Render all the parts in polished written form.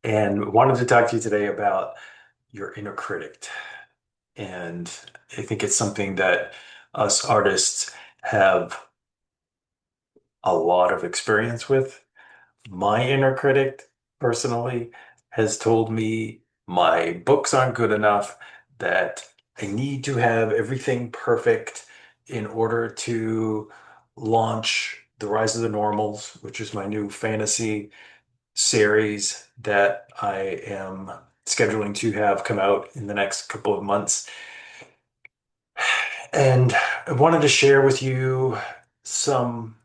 and wanted to talk to you today about your inner critic. And I think it's something that us artists have a lot of experience with. My inner critic, personally, has told me my books aren't good enough, that I need to have everything perfect in order to launch The Rise of the Normals, which is my new fantasy series that I am scheduling to have come out in the next couple of months. And I wanted to share with you some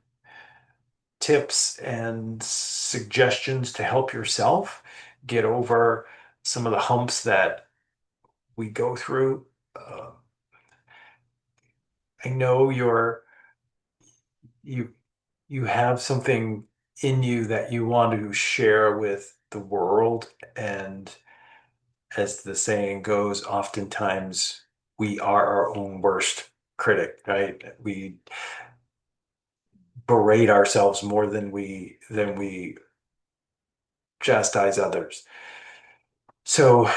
tips and suggestions to help yourself get over some of the humps that we go through. Uh, I know you you have something in you that you want to share with the world, and as the saying goes, oftentimes we are our own worst critic, right? We berate ourselves more than we chastise others. So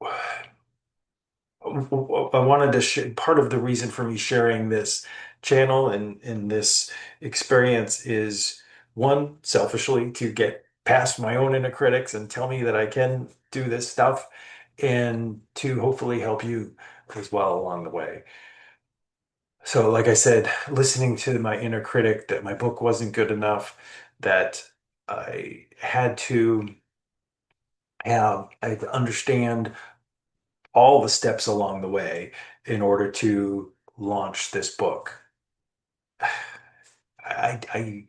I wanted to part of the reason for me sharing this channel and in this experience is one, selfishly, to get past my own inner critics and tell me that I can do this stuff, and to hopefully help you as well along the way. So, like I said, listening to my inner critic that my book wasn't good enough, that I had to understand all the steps along the way in order to launch this book. I, I,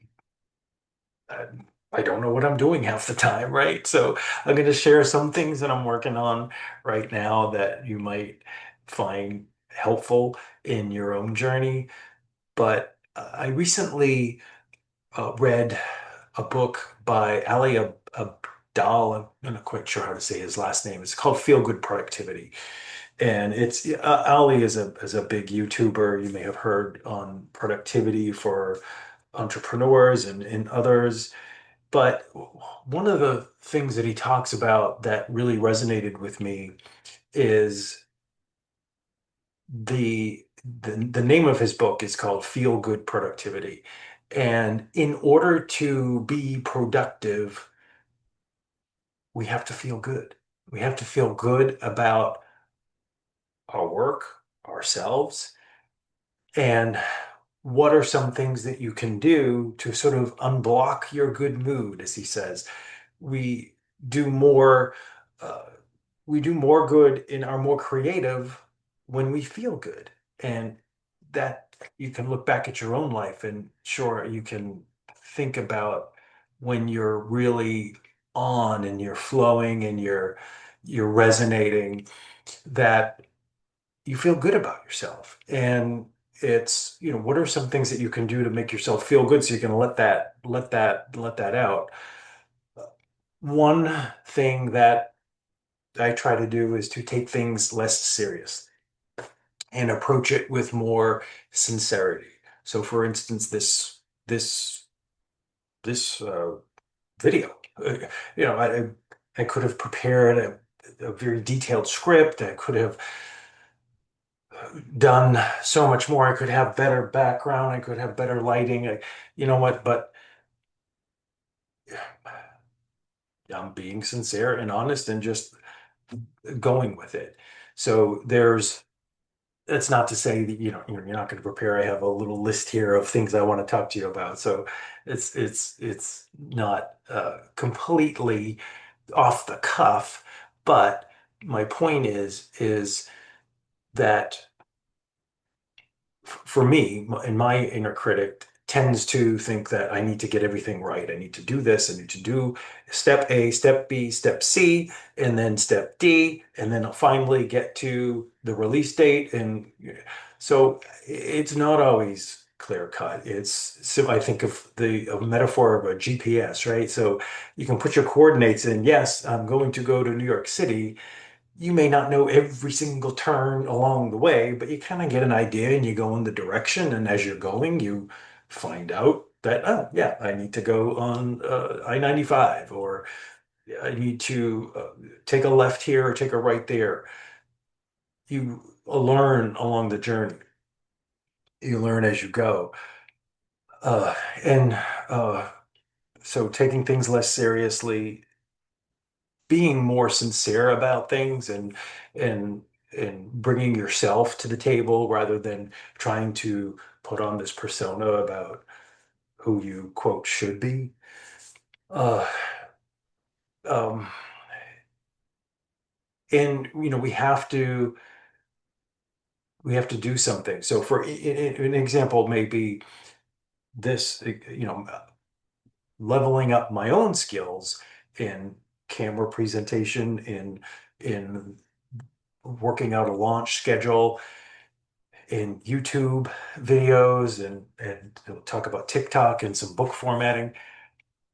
I, I don't know what I'm doing half the time, right? So I'm going to share some things that I'm working on right now that you might find helpful in your own journey. But I recently read a book by Ali Abdal. I'm not quite sure how to say his last name. It's called Feel Good Productivity. And it's Ali is a big YouTuber. You may have heard on productivity for entrepreneurs and others. But one of the things that he talks about that really resonated with me is the name of his book is called Feel Good Productivity. And in order to be productive, we have to feel good. We have to feel good about our work, ourselves, and what are some things that you can do to sort of unblock your good mood, as he says. We do more, uh, we do more good and are more creative when we feel good. And that you can look back at your own life, and sure, you can think about when you're really on and you're flowing and you're resonating, that you feel good about yourself. And it's, what are some things that you can do to make yourself feel good so you can let that out? One thing that I try to do is to take things less serious and approach it with more sincerity. So for instance, this video, I could have prepared a very detailed script. I could have done so much more. I could have better background. I could have better lighting. You know what? But I'm being sincere and honest and just going with it. So that's not to say that you're not going to prepare. I have a little list here of things I want to talk to you about. So it's not completely off the cuff, but my point is that for me, and my inner critic tends to think that I need to get everything right. I need to do this. I need to do step A, step B, step C, and then step D, and then I'll finally get to the release date. And so it's not always clear cut. So I think of the a metaphor of a GPS, right? So you can put your coordinates in. Yes, I'm going to go to New York City. You may not know every single turn along the way, but you kind of get an idea and you go in the direction. And as you're going, you find out that, oh, yeah, I need to go on I-95, or I need to take a left here or take a right there. You learn along the journey. You learn as you go. Uh, and so taking things less seriously, being more sincere about things and and bringing yourself to the table rather than trying to put on this persona about who you quote should be. Uh, um, and we have to do something. So for an example, maybe this, leveling up my own skills in camera presentation, in working out a launch schedule, in YouTube videos, and talk about TikTok and some book formatting.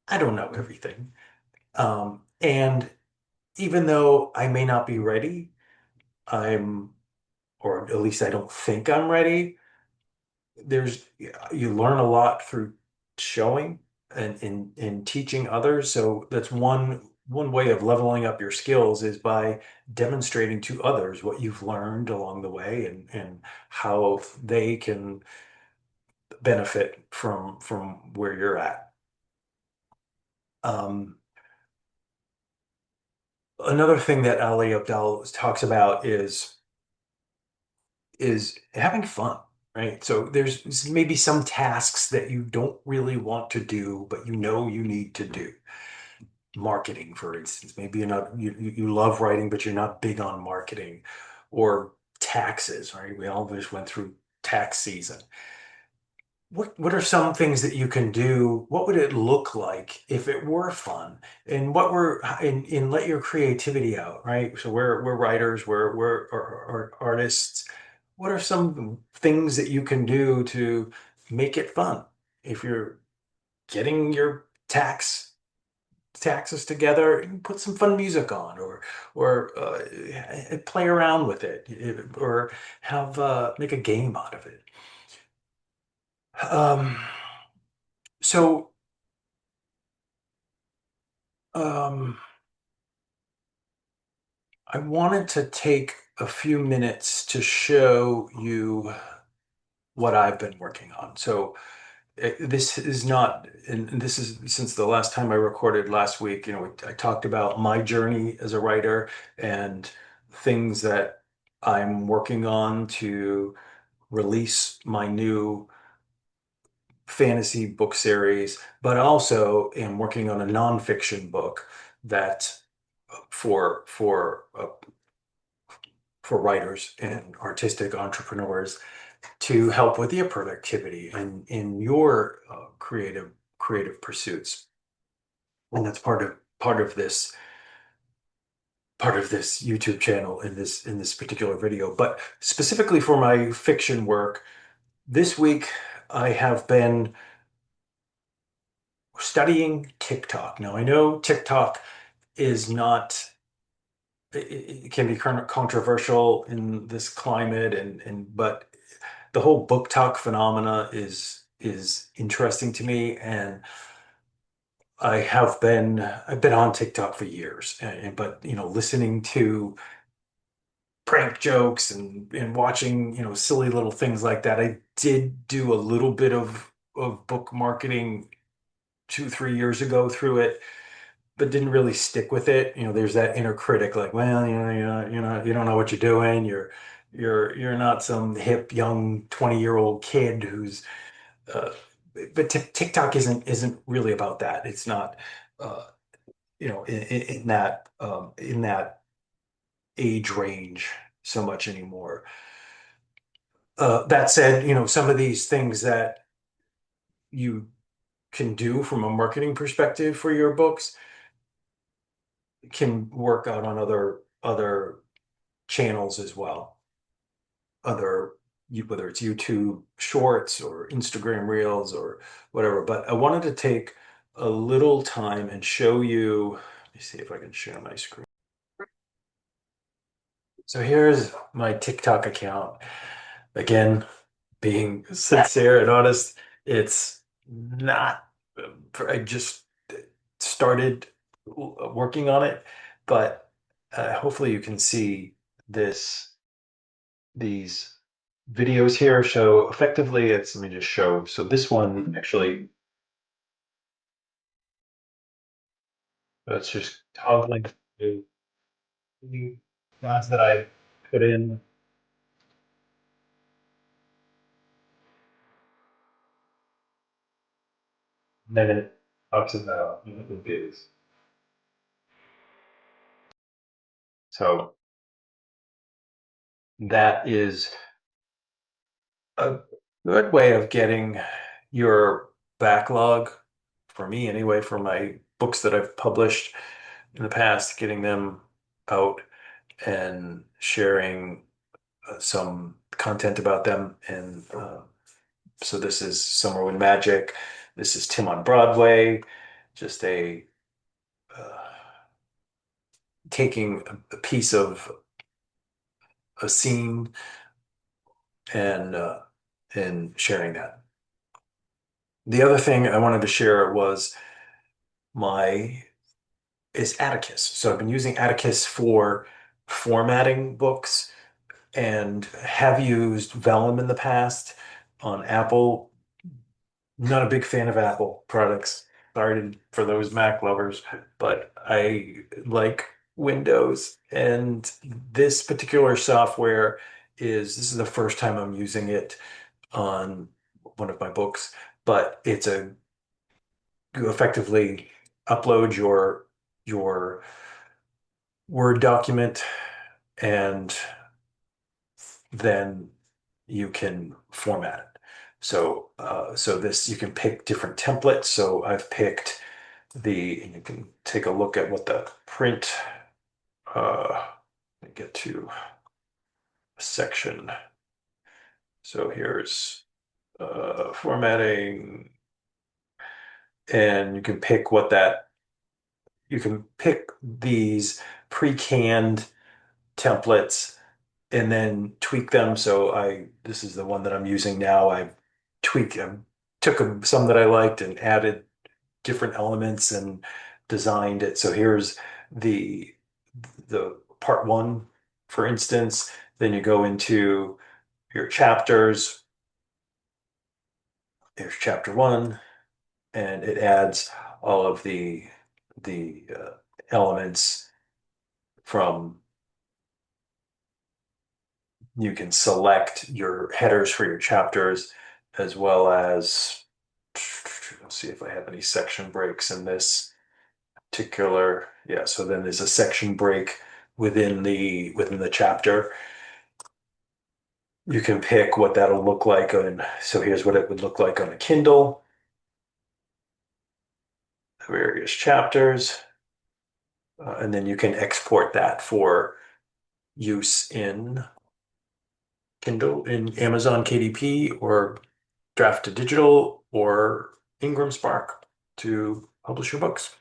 I don't know everything. And even though I may not be ready, I'm, or at least I don't think I'm ready, there's you learn a lot through showing and in teaching others. So that's one way of leveling up your skills is by demonstrating to others what you've learned along the way and how they can benefit from where you're at. Um, Another thing that Ali Abdaal talks about is having fun, right? So there's maybe some tasks that you don't really want to do, but you know you need to do. Marketing, for instance, maybe you love writing, but you're not big on marketing, or taxes, right? We all just went through tax season. What are some things that you can do? What would it look like if it were fun? And what were and let your creativity out, right? So we're writers, we're artists. What are some things that you can do to make it fun? If you're getting your taxes together, put some fun music on, or play around with it, or have make a game out of it. Um, so. Um, I wanted to take a few minutes to show you what I've been working on. So this is not, and this is since the last time I recorded last week, I talked about my journey as a writer and things that I'm working on to release my new fantasy book series, but also am working on a nonfiction book that for writers and artistic entrepreneurs to help with your productivity and in your creative pursuits. And that's part of this YouTube channel in this particular video. But specifically for my fiction work, this week I have been studying TikTok. Now I know TikTok is not it can be kind of controversial in this climate but the whole book talk phenomena is interesting to me, and I've been on TikTok for years, but listening to prank jokes and watching silly little things like that. I did do a little bit of book marketing 2, 3 years ago through it, but didn't really stick with it. There's that inner critic, like, well, you don't know what you're doing. You're not some hip young 20-year-old kid who's uh, but TikTok isn't really about that. It's not uh, in that age range so much anymore. That said, some of these things that you can do from a marketing perspective for your books can work out on other channels as well. Whether it's YouTube Shorts or Instagram Reels or whatever. But I wanted to take a little time and show you. Let me see if I can share my screen. So here's my TikTok account. Again, being sincere and honest, it's not. I just started working on it, but hopefully you can see this these videos here. So effectively, it's let me just show. So this one actually, it's just toggling through the ones that I put in. And then it talks about what it is. So that is a good way of getting your backlog, for me anyway, for my books that I've published in the past, getting them out and sharing some content about them. And so this is Summer with Magic. This is Tim on Broadway, just a uh, taking a piece of a scene and sharing that. The other thing I wanted to share was my is Atticus. So I've been using Atticus for formatting books and have used Vellum in the past on Apple. Not a big fan of Apple products. Sorry for those Mac lovers, but I like Windows. And this particular software this is the first time I'm using it on one of my books, but you effectively upload your Word document and then you can format it. So this you can pick different templates. So I've picked and you can take a look at what the print, let me get to a section. So here's formatting, and you can pick these pre-canned templates and then tweak them. So this is the one that I'm using now. I took some that I liked and added different elements and designed it. So here's the the part one, for instance. Then you go into your chapters. Here's chapter one, and it adds all of the elements from. You can select your headers for your chapters as well as, let's see if I have any section breaks in this particular. Yeah, so then there's a section break within the chapter. You can pick what that'll look like so here's what it would look like on a Kindle, various chapters, and then you can export that for use in Kindle, in Amazon KDP, or draft to digital, or Ingram Spark to publish your books.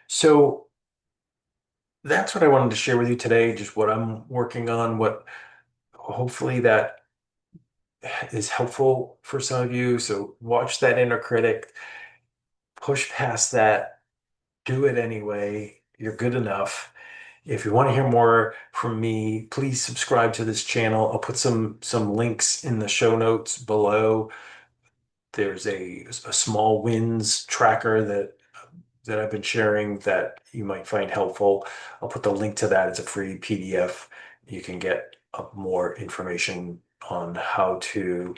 So that's what I wanted to share with you today, just what I'm working on, what hopefully that is helpful for some of you. So watch that inner critic, push past that, do it anyway. You're good enough. If you want to hear more from me, please subscribe to this channel. I'll put some links in the show notes below. There's a small wins tracker that I've been sharing that you might find helpful. I'll put the link to that. It's a free PDF. You can get more information on how to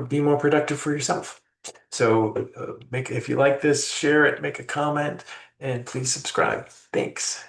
be more productive for yourself. So if you like this, share it, make a comment, and please subscribe. Thanks.